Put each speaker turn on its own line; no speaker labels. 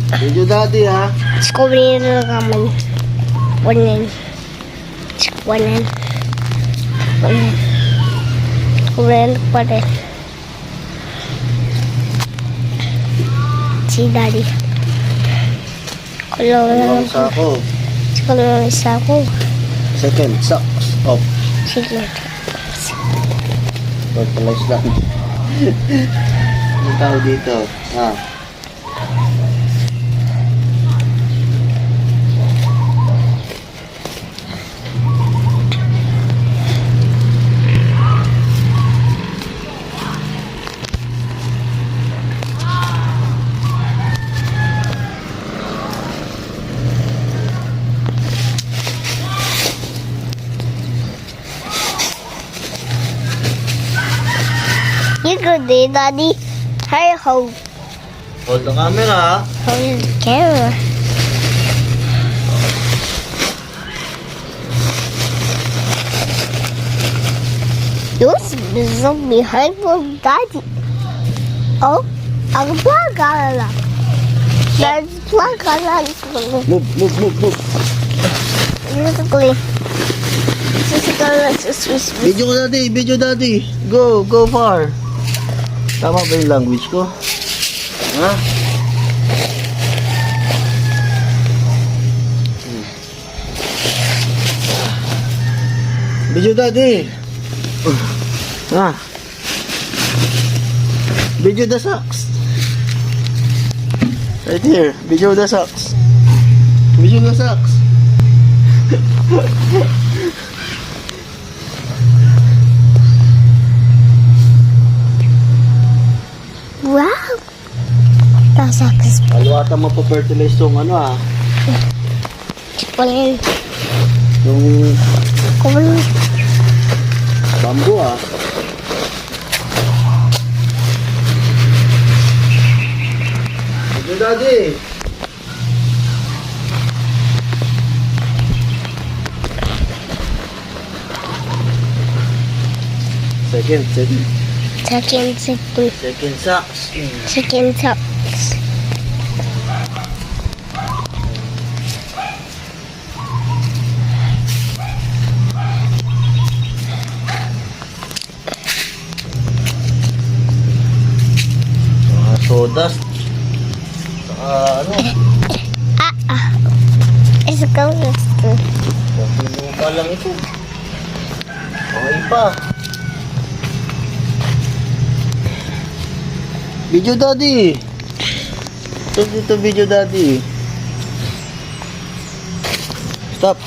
Video daddy ha.
Descubrir kami. Wanan. Wanan. Wanan. Descubrir pa rin. Si daddy.
Dalawang sako.
Kulong isa ko.
Second socks off.
Sige.
Fertilize lang. Ang tao dito. Ha.
You good day, Daddy. Hurry home.
Hold the camera.
Hold the camera. Those are behind from Daddy. Oh, ang plaga lang. There's plaga lang.
Move.
Physically.
Video daddy. Go far. Tama ba yung language ko? Ha? Video daddy. Ha? Video the socks. Right here. Video the socks. Video the socks.
Wow! Tasakas pa.
Alwata mapafertilize tong ano ah.
Kulong.
Yung
Kulong.
bamboo ah. Video daddy. Second socks.
Second socks.
Sodas. Ano?
It's a color.
Pagpilo pa lang ito. Okay pa. Video daddy. Ito video daddy. Stop.